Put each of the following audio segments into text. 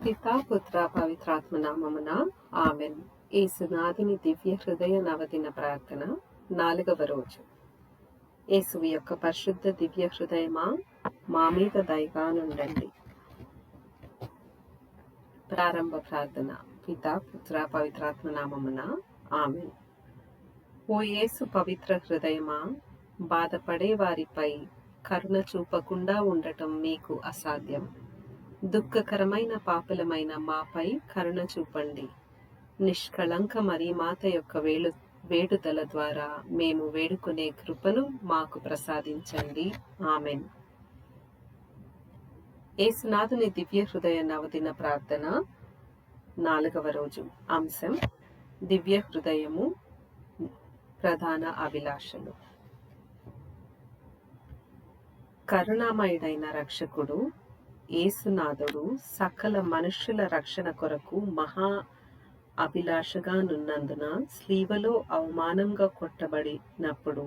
పితా పుత్ర పవిత్రాత్మ నామమున ఆమెన్. యేసునాథుని దివ్య హృదయ నవదిన ప్రార్థన 4వ రోజు. యేసు యొక్క పరిశుద్ధ దివ్య హృదయమా, మా మీద దయగానుండండి. ప్రారంభ ప్రార్థన. పితా పుత్ర పవిత్రాత్మ నామమున ఆమెన్. ఓ యేసు పవిత్ర హృదయమా, బాధపడే వారిపై కరుణ చూపకుండా ఉండటం మీకు అసాధ్యం. దుఃఖకరమైన పాపులమైన మాపై కరుణ చూపండి. నిష్కళంక మరి మాత యొక్క వేడుదల ద్వారా మేము వేడుకునే కృపను మాకు ప్రసాదించండి. ఆమెన్. యేసునాథుని దివ్య హృదయ నవదిన ప్రార్థన 4వ రోజు. అంశం: దివ్య హృదయము ప్రధాన అభిలాషలు. కరుణామయుడైన రక్షకుడు యేసునాథుడు సకల మనుష్యుల రక్షణ కొరకు మహా అభిలాషగానున్నందున స్లీవలో అవమానంగా కొట్టబడినప్పుడు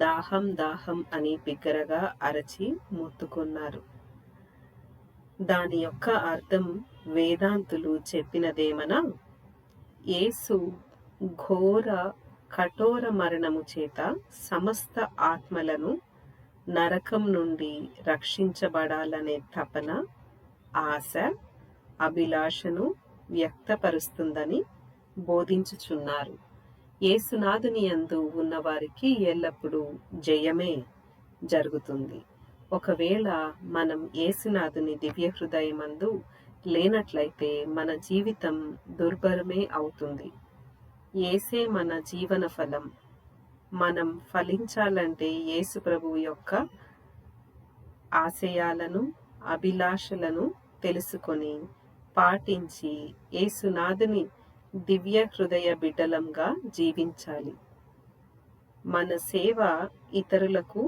దాహం దాహం అని బిగ్గరగా అరచి మొత్తుకున్నారు. దాని యొక్క అర్థం వేదాంతులు చెప్పినదేమనా, యేసు ఘోర కఠోర మరణము చేత సమస్త ఆత్మలను నరకం నుండి రక్షించబడాలనే తపన, ఆశ, అభిలాషను వ్యక్తపరుస్తుందని బోధించుచున్నారు. యేసునాథుని యందు ఉన్నవారికి ఎల్లప్పుడూ జయమే జరుగుతుంది. ఒకవేళ మనం యేసునాథుని దివ్య హృదయమందు లేనట్లయితే మన జీవితం దుర్భరమే అవుతుంది. యేసే మన జీవన ఫలం. మనం ఫలించాలంటే యేసు ప్రభువు యొక్క ఆశయాలను, అభిలాషలను తెలుసుకొని పాటించి యేసునాథుని దివ్య హృదయ బిడ్డలంగా జీవించాలి. మన సేవ ఇతరులకు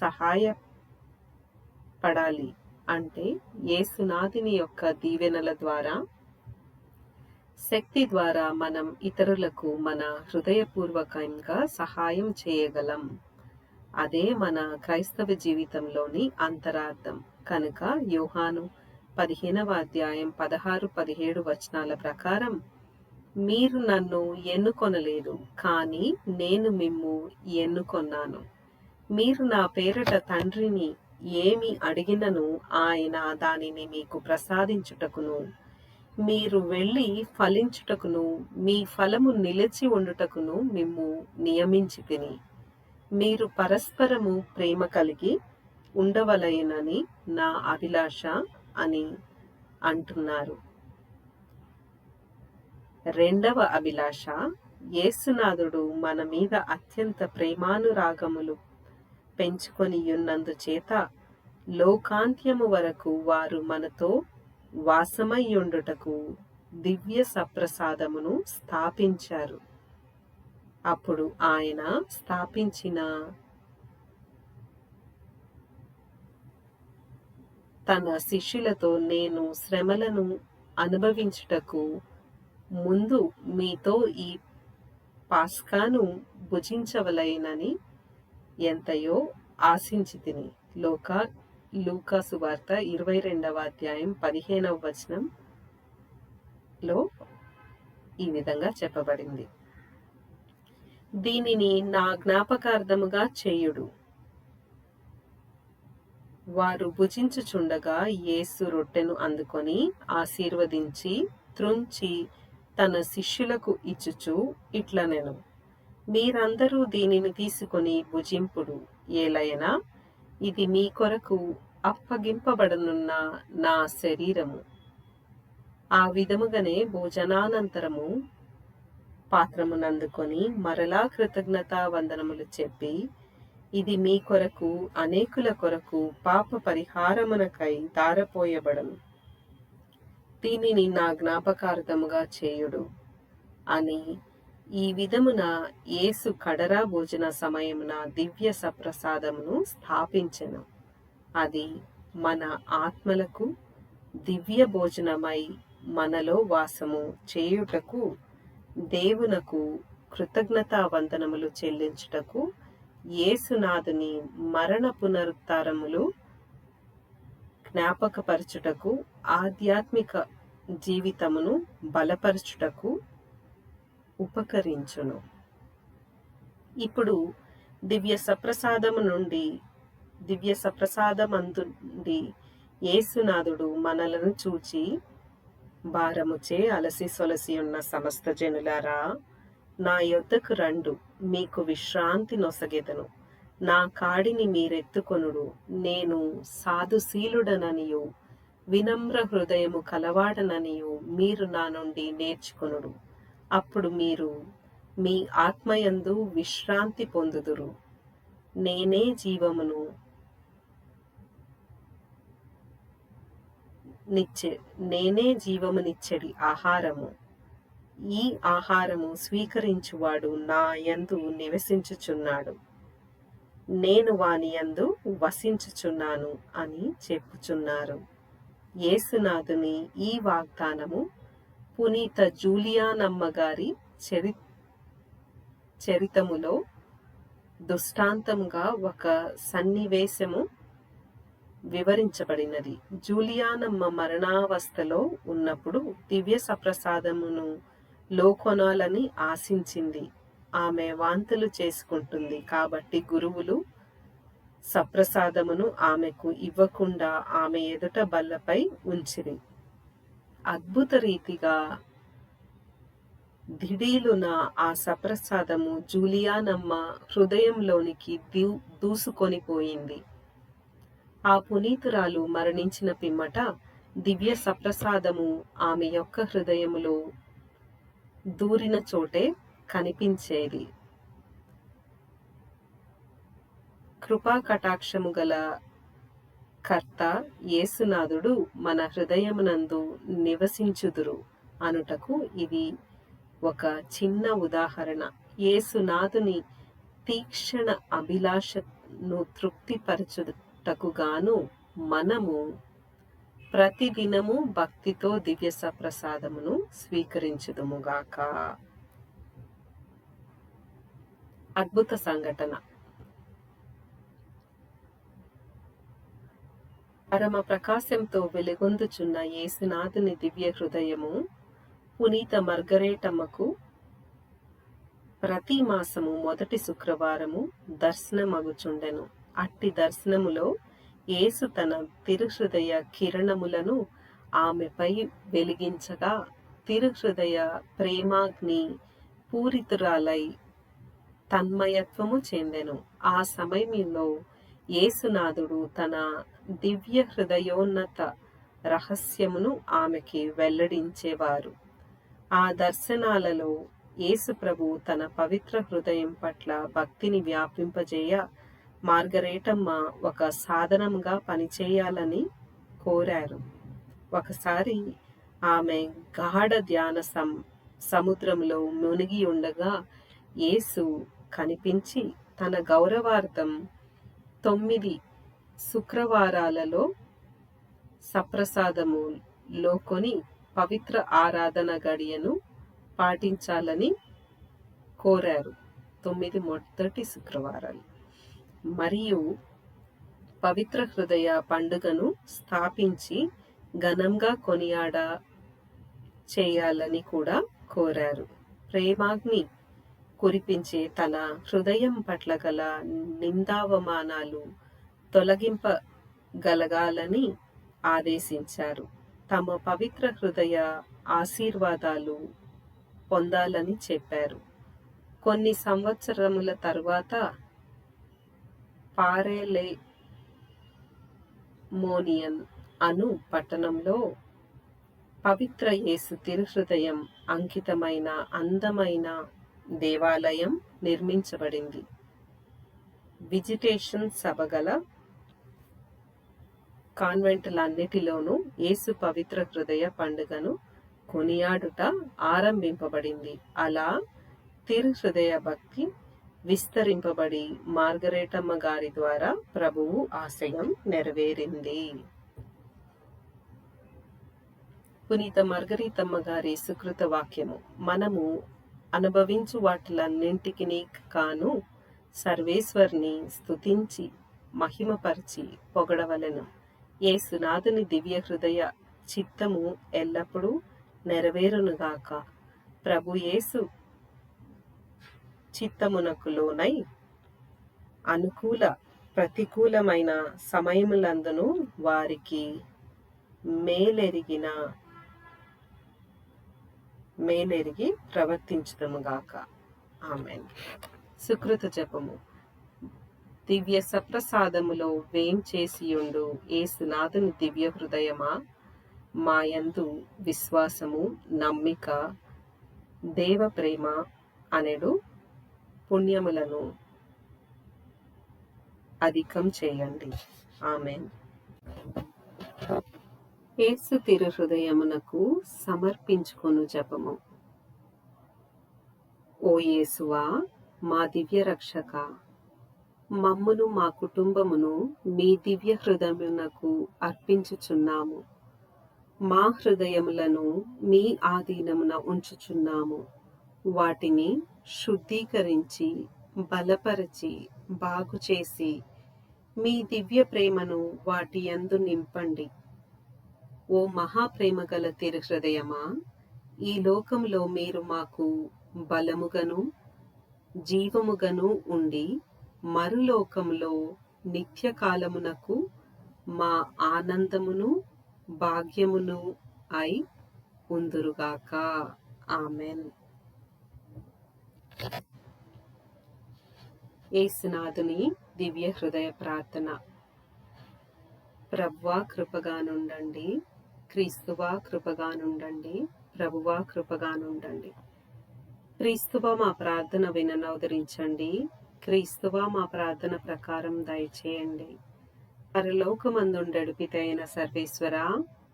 సహాయపడాలి అంటే యేసునాథుని యొక్క దీవెనల ద్వారా, శక్తి ద్వారా మనం ఇతరులకు మన హృదయపూర్వకంగా సహాయం చేయగలం. అదే మన క్రైస్తవ జీవితంలోని అంతరార్థం. కనుక యోహాను 15వ అధ్యాయం 16-17 వచనాల ప్రకారం, మీరు నన్ను ఎన్నుకొనలేదు, కానీ నేను మిమ్ము ఎన్నుకొన్నాను. మీరు నా పేరట తండ్రిని ఏమి అడిగినను ఆయన దానిని మీకు ప్రసాదించుటకును, మీరు వెళ్ళి ఫలించుటకును, మీ ఫలము నిలిచి ఉండుటకును మిమ్ము నియమించి తిని, మీరు పరస్పరము ప్రేమ కలిగి ఉండవలెనని నా అభిలాష అని అంటున్నారు. రెండవ అభిలాష, యేసునాథుడు మన మీద అత్యంత ప్రేమానురాగములు పెంచుకొని ఉన్నందుచేత లోకాంత్యము వరకు వారు మనతో వాసమయ్యుండుటకు దివ్య సప్రసాదమును స్థాపించారు. అప్పుడు ఆయన స్థాపించిన తన శిష్యులతో, నేను శ్రమలను అనుభవించుటకు ముందు మీతో ఈ పాస్కాను భుజించవలెనని ఎంతయో ఆశించితిని. లూకా సువార్త 22వ అధ్యాయం 15వ వచనంలో ఈ విధంగా చెప్పబడింది. దీనిని నా జ్ఞాపకార్థముగా చేయుడు. వారు భుజించుచుండగా యేసు రొట్టెను అందుకొని ఆశీర్వదించి త్రుంచి తన శిష్యులకు ఇచ్చుచు ఇట్లనెను, మీరందరూ దీనిని తీసుకొని భుజింపుడు, ఏలయనా ఇది మీ కొరకు అప్పగింపబడనున్న నా శరీరము. ఆ విధముగానే భోజనానంతరము పాత్రమునందుకొని మరలా కృతజ్ఞతా వందనములు చెప్పి, ఇది మీ కొరకు అనేకుల కొరకు పాప పరిహారమునకై ధారపోయబడను, దీనిని నా జ్ఞాపకార్థముగా చేయుడు అని ఈ విధమున యేసు కడరా భోజన సమయమున దివ్య సప్రసాదమును స్థాపించెను. అది మన ఆత్మలకు దివ్య భోజనమై మనలో వాసము చేయుటకు, దేవునకు కృతజ్ఞతా వందనములు చెల్లించుటకు యేసునాథుని మరణ పునరుత్థానములు జ్ఞాపకపరచుటకు, ఆధ్యాత్మిక జీవితమును బలపరచుటకు ఉపకరించును. ఇప్పుడు దివ్య సప్రసాదమందుండి యేసునాథుడు మనలను చూచి, భారముచే అలసి సొలసి ఉన్న సమస్త జనులారా, నా యొద్దకు రండు, మీకు విశ్రాంతి నొసగెదను. నా కాడిని మీరెత్తుకొనుడు, నేను సాధుశీలుడననియు వినమ్ర హృదయము కలవాడననియు మీరు నా నుండి నేర్చుకొనుడు. అప్పుడు మీరు మీ ఆత్మయందు విశ్రాంతి పొందుదురు. నేనే జీవమునిచ్చెడి ఆహారము. ఈ ఆహారము స్వీకరించువాడు నా యందు నివసించుచున్నాడు, నేను వాని యందు వసించుచున్నాను అని చెప్పుచున్నారు. యేసునాథుని ఈ వాగ్దానము పునీత జూలియానమ్మ గారి చరితములో దృష్టాంతంగా ఒక సన్నివేశము వివరించబడినది. జూలియానమ్మ మరణావస్థలో ఉన్నప్పుడు దివ్య సప్రసాదమును లోకొనాలని ఆశించింది. ఆమె వాంతులు చేసుకుంటుంది కాబట్టి గురువులు సప్రసాదమును ఆమెకు ఇవ్వకుండా ఆమె ఎదుట బల్లపై ఉంచిరి. అద్భుత రీతిగా దిడీలున ఆ సప్రసాదము జూలియానమ్మ హృదయంలోనికి దూసుకొని పోయింది. ఆ పునీతురాలు మరణించిన పిమ్మట దివ్య సప్రసాదము ఆమె యొక్క హృదయములో దూరిన చోటే కనిపించేది. కృపా కటాక్షము గల కర్త యేసునాథుడు మన హృదయమునందు నివసించుదురు అనుటకు ఇది ఒక చిన్న ఉదాహరణ. యేసునాథుని తీక్షణ అభిలాషను తృప్తిపరచుటకుగాను మనము ప్రతిదినము భక్తితో దివ్య సప్రసాదమును స్వీకరించుదుముగాక. అద్భుత సంఘటన. పరమ ప్రకాశంతో వెలుగొందుచున్న యేసునాథుని దివ్య హృదయము పునీత మార్గరేటమ్మకు ప్రతి మాసము మొదటి శుక్రవారము దర్శనమగుచుండెను. అట్టి దర్శనములో యేసు తన తిరుహృదయ కిరణములను ఆమెపై వెలిగించగా తిరుహృదయ ప్రేమాగ్ని పూరితురాలై తన్మయత్వము చెందెను. ఆ సమయంలో యేసునాథుడు తన దివ్య హృదయోన్నత రహస్యమును ఆమెకి వెల్లడించేవారు. ఆ దర్శనాలలో యేసు ప్రభు తన పవిత్ర హృదయం పట్ల భక్తిని వ్యాపింపజేయ మార్గరేటమ్మ ఒక సాధనంగా పనిచేయాలని కోరారు. ఒకసారి ఆమె గాఢ ధ్యాన సముద్రంలో మునిగి ఉండగా యేసు కనిపించి తన గౌరవార్థం 9 శుక్రవారాలలో సప్రసాదము లోకొని పవిత్ర ఆరాధన గడియను పాటించాలని కోరారు. 9 మొదటి శుక్రవారాలు మరియు పవిత్ర హృదయ పండుగను స్థాపించి ఘనంగా కొనియాడ చేయాలని కూడా కోరారు. ప్రేమాగ్ని కురిపించే తన హృదయం పట్ల గల నిందావమానాలు తొలగింపగలగాలని ఆదేశించారు. తమ పవిత్ర హృదయ ఆశీర్వాదాలు పొందాలని చెప్పారు. కొన్ని సంవత్సరముల తర్వాత పారెలెమోనియన్ అను పట్టణంలో పవిత్ర యేసు తిరుహృదయం అంకితమైన అందమైన దేవాలయం నిర్మించబడింది. విజిటేషన్ సభగల కాన్వెంట్లన్నిటిలోనూ యేసు పవిత్ర హృదయ పండుగను కొనియాడుట ఆరంభింపబడింది. అలా తిరుహృదయ భక్తి విస్తరింపబడి మార్గరేటమ్మ గారి ద్వారా ప్రభువు ఆశయం నెరవేరింది. పునీత మార్గరీతమ్మ గారి సుకృత వాక్యము. మనము అనుభవించు వాటిలన్నింటికి కాను సర్వేశ్వరిని స్తుతించి మహిమపరిచి పొగడవలెను. యేసునాథుని దివ్య హృదయ చిత్తము ఎల్లప్పుడూ నెరవేరునుగాక. ప్రభు యేసు చిత్తమునకు లోనై అనుకూల ప్రతికూలమైన సమయములందును వారికి మేలెరిగి ప్రవర్తించుదముగాక. ఆమెన్. సుకృత జపము. దివ్య సప్రసాదములో వేం చేసియుండు యేసునాథుని దివ్య హృదయమా, మాయందు విశ్వాసము, నమ్మిక, దేవ ప్రేమ అనెడు పుణ్యములను అధికం చేయండి. ఆమెన్. యేసు తిరు హృదయమునకు సమర్పించుకొను జపము. ఓ యేసువా, మా దివ్య రక్షక, మమ్మును మా కుటుంబమును మీ దివ్య హృదయమునకు అర్పించుచున్నాము. మా హృదయములను మీ ఆధీనమున ఉంచుచున్నాము. వాటిని శుద్ధీకరించి, బలపరచి, బాగుచేసి మీ దివ్య ప్రేమను వాటి యందు నింపండి. ఓ మహాప్రేమ గల తిరు హృదయమా, ఈ లోకంలో మీరు మాకు బలముగను జీవముగను ఉండి మరులోకంలో నిత్యకాలమునకు మా ఆనందమును భాగ్యమును అయి ఉందురుగాక. ఆమెన్. యేసునాథుని దివ్య హృదయ ప్రార్థన. ప్రభువా కృపగా నుండండి, క్రీస్తువా కృపగా నుండండి, ప్రభువా కృపగా నుండండి. క్రీస్తువా మా ప్రార్థన విననవదరించండి, క్రీస్తువా మా ప్రార్థన ప్రకారం దయచేయండి. పరలోకమందుండెడు పితైన సర్వేశ్వర,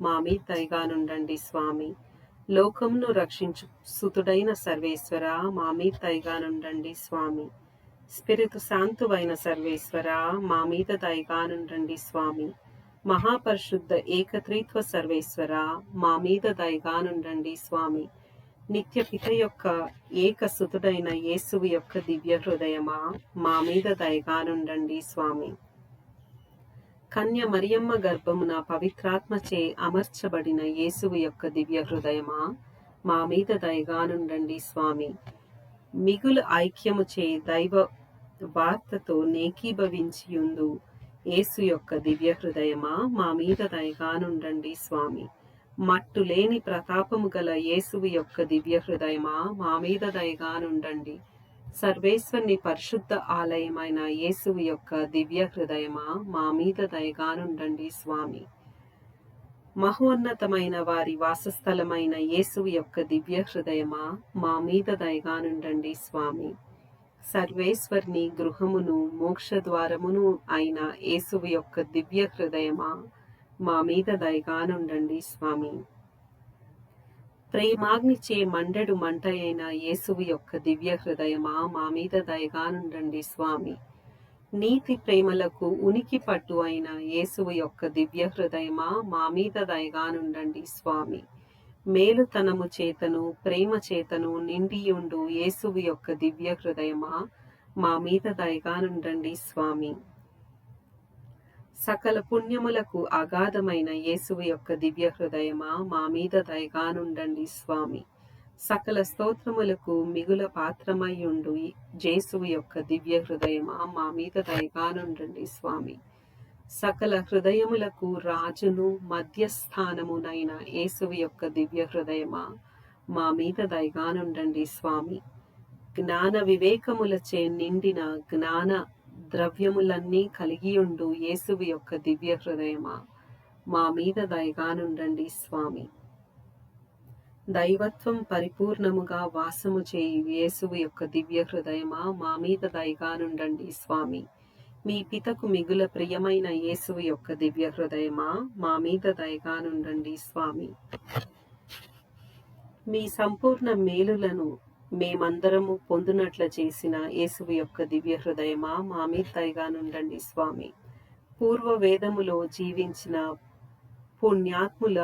మా మీ దయగా నుండండి స్వామి. లోకమును రక్షించు సుతుడైన సర్వేశ్వర, మా మీ దయగా నుండండి స్వామి. స్పిరితు శాంతువైన సర్వేశ్వర, మా మీద దయగా నుండండి స్వామి. మహాపరిశుద్ధ ఏకత్రిత్వ సర్వేశ్వర, మా మీద దయగా నుండండి స్వామి. నిత్య పిత యొక్క ఏకసుతుడైన యేసువు యొక్క దివ్య హృదయమా, మా మీద దయగా నుండండి స్వామి. కన్య మరియమ్మ గర్భమున పవిత్రాత్మచే అమర్చబడిన యేసువు యొక్క దివ్య హృదయమా, మా మీద దయగా నుండండి స్వామి. మిగులు ఐక్యముచే దైవ వార్తతో నేకీభవించియుందు యేసు యొక్క దివ్య హృదయమా, మా మీద దయగా నుండండి స్వామి. మట్టులేని ప్రతాపము గల యేసువు యొక్క దివ్య హృదయమా, మా మీద దయగా నుండండి. సర్వేశ్వరుని పరిశుద్ధ ఆలయమైన యేసువు యొక్క దివ్య హృదయమా, మా మీద దయగా నుండండి స్వామి. మహోన్నతమైన వారి వాసస్థలమైన యేసువు యొక్క దివ్య హృదయమా, మా మీద దయగా నుండండి స్వామి. సర్వేశ్వరుని గృహమును మోక్షద్వారమును అయిన యేసువు యొక్క దివ్య హృదయమా, మా మీద దయగా నుండండి స్వామి. ప్రేమాగ్నిచే మండెడు మంట అయిన యేసువు యొక్క దివ్య హృదయమా, మా మీద దయగా నుండండి స్వామి. నీతి ప్రేమలకు ఉనికి పట్టు అయిన యేసువు యొక్క దివ్య హృదయమా, మా మీద దయగా నుండండి స్వామి. మేలుతనము చేతను ప్రేమ చేతను నిండియుండు యేసువు యొక్క దివ్య హృదయమా, మా మీద దయగా నుండండి స్వామి. సకల పుణ్యములకు అగాధమైన యేసువు యొక్క దివ్య హృదయమా, మా మీద దయగా నుండండి స్వామి. సకల స్తోత్రములకు మిగుల పాత్రమయ్యుండు యేసువు యొక్క దివ్య హృదయమా, మా మీద దయగా నుండండి స్వామి. సకల హృదయములకు రాజును మధ్యస్థానమునైన యేసువు యొక్క దివ్య హృదయమా, మా మీద దయగా నుండండి స్వామి. జ్ఞాన వివేకములచే నిండిన జ్ఞాన ద్రవ్యములన్నీ కలిగియుండు యేసువు యొక్క దివ్య హృదయమా, మా మీద దయగా నుండండి స్వామి. దైవత్వం పరిపూర్ణముగా వాసము చేయు యేసువు యొక్క దివ్య హృదయమా, మా మీద దయగా నుండండి స్వామి. మీ పితకు మిగుల ప్రియమైన యేసువు యొక్క దివ్య హృదయమా, మా మీద దయగా నుండండి స్వామి. మీ సంపూర్ణ మేలులను మేమందరము పొందునట్ల చేసిన యేసువు యొక్క దివ్య హృదయమా, మా మీద దయగా నుండండి స్వామి. పూర్వ వేదములో జీవించిన పుణ్యాత్ముల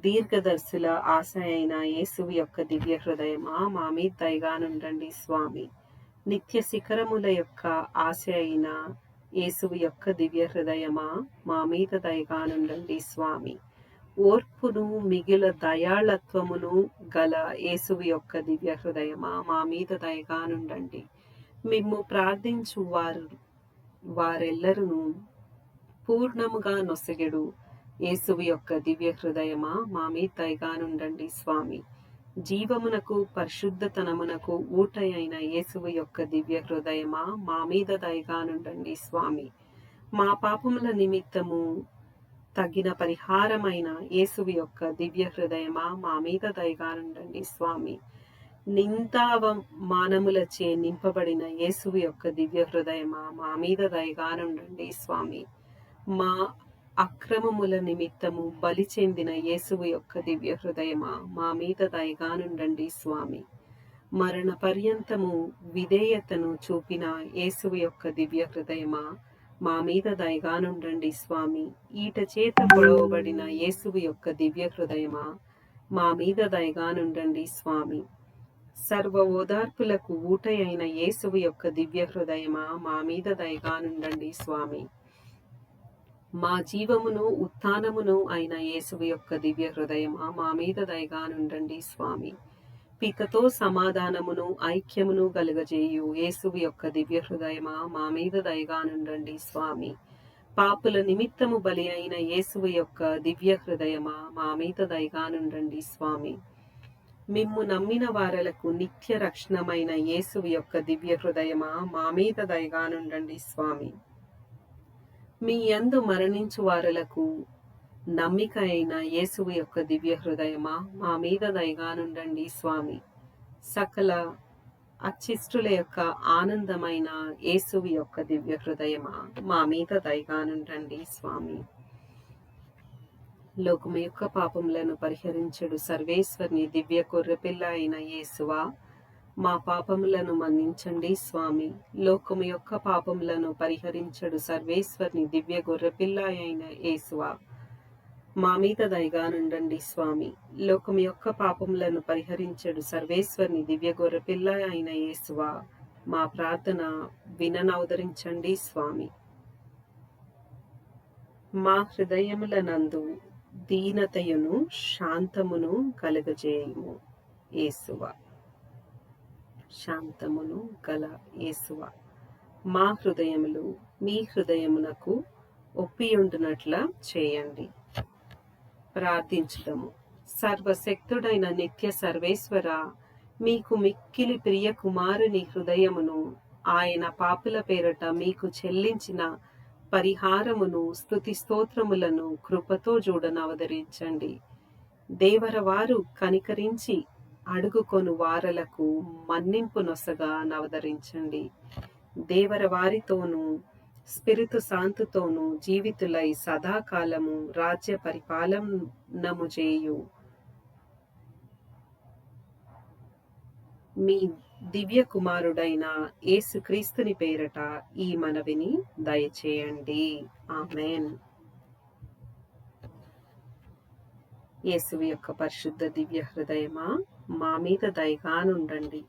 దీర్ఘదర్శుల ఆశ అయిన యేసువు యొక్క దివ్య హృదయమా, మా మీద దయగా నుండండి స్వామి. నిత్య శిఖరముల యొక్క ఆశ అయిన యేసువు యొక్క దివ్య హృదయమా మా మీద దయగానుండండి స్వామి. ఓర్పును మిగిల దయాళత్వమును గల యేసువు యొక్క దివ్య హృదయమా మా మీద దయగానుండండి. మిమ్ము ప్రార్థించు వారెల్లరూ పూర్ణముగా నొసగెడు యేసువు యొక్క దివ్య హృదయమా మా మీద దయగానుండండి స్వామి. జీవమునకు పరిశుద్ధతనమునకు ఊటయైన యేసువు యొక్క దివ్య హృదయమా మా మీద దయగానుండండి స్వామి. మా పాపముల నిమిత్తము తగిన పరిహారమైన యేసువు యొక్క దివ్య హృదయమా మా మీద దయగానుండండి స్వామి. నిందావమానములచే నింపబడిన యేసువు యొక్క దివ్య హృదయమా మా మీద దయగానుండండి స్వామి. మా అక్రమముల నిమిత్తము బలి చెందిన యేసువు యొక్క దివ్య హృదయమా మా మీద దయగానుండండి స్వామి. మరణ పర్యంతము విధేయతను చూపిన యేసువు యొక్క దివ్య హృదయమా మా మీద దయగానుండండి స్వామి. ఈట చేత పొడవబడిన యేసువు యొక్క దివ్య హృదయమా మా మీద దయగానుండండి స్వామి. సర్వ ఓదార్పులకు ఊటయైన యేసువు యొక్క దివ్య హృదయమా మా మీద దయగానుండండి స్వామి. మా జీవమును ఉత్థానమును అయిన యేసువు యొక్క దివ్య హృదయమా మా మీద దయగానుండండి స్వామి. పితతో సమాధానమును ఐక్యమును కలుగజేయు యేసువు యొక్క దివ్య హృదయమా మా మీద దయగానుండండి స్వామి. పాపుల నిమిత్తము బలి అయిన యేసువు యొక్క దివ్య హృదయమా మా మీద దయగానుండండి స్వామి. మిమ్ము నమ్మిన వారలకు నిత్య రక్షణమైన యేసువు యొక్క దివ్య హృదయమా మా మీద దయగానుండండి స్వామి. మీ యందు మరణించు వారలకు నమ్మిక అయిన యేసువు యొక్క దివ్య హృదయమా మా మీద దయగానుండండి స్వామి. సకల అచ్చిష్టుల యొక్క ఆనందమైన యేసువు యొక్క దివ్య హృదయమా మా మీద దయగానుండండి స్వామి. లోకము యొక్క పాపములను పరిహరించుడు సర్వేశ్వరుని దివ్య గొర్రెపిల్ల అయిన యేసువా మా పాపములను మన్నించండి స్వామి. లోకము యొక్క పాపములను పరిహరించడు సర్వేశ్వరుని దివ్య గొర్రెపిల్ల అయిన యేసువా మా మీద దయగానుండండి స్వామి. లోకము యొక్క పాపములను పరిహరించడు సర్వేశ్వరుని దివ్య గొర్రెపిల్ల అయిన యేసువా మా ప్రార్థన విననవదరించండి స్వామి. మా హృదయములనందు దీనతయును శాంతమును కలుగజేయుము యేసువా. శాంతమును గల యేసువా మా హృదయములు మీ హృదయమునకు ఒప్పియుండునట్ల చేయండి. ప్రార్థించుదము. సర్వశక్తుడైన నిత్య సర్వేశ్వర, మీకు మిక్కిలి ప్రియ కుమారుని హృదయమును ఆయన పాపుల పేరట మీకు చెల్లించిన పరిహారమును స్తుతి స్తోత్రములను కృపతో చూడనవదరించండి. దేవరవారు కనికరించి అడుగుకొను వారలకు మన్నింపు నొసగా నవదరించండి. దేవర వారితోనూ స్పిరితు శాంతుతోనూ జీవితులై సదాకాలము రాజ్య పరిపాలనము చేయు మీ దివ్య కుమారుడైన యేసుక్రీస్తుని పేరట ఈ మనవిని దయచేయండి. ఆమేన్. యేసువు యొక్క పరిశుద్ధ దివ్య హృదయమా మా మీద దయగానుండండి.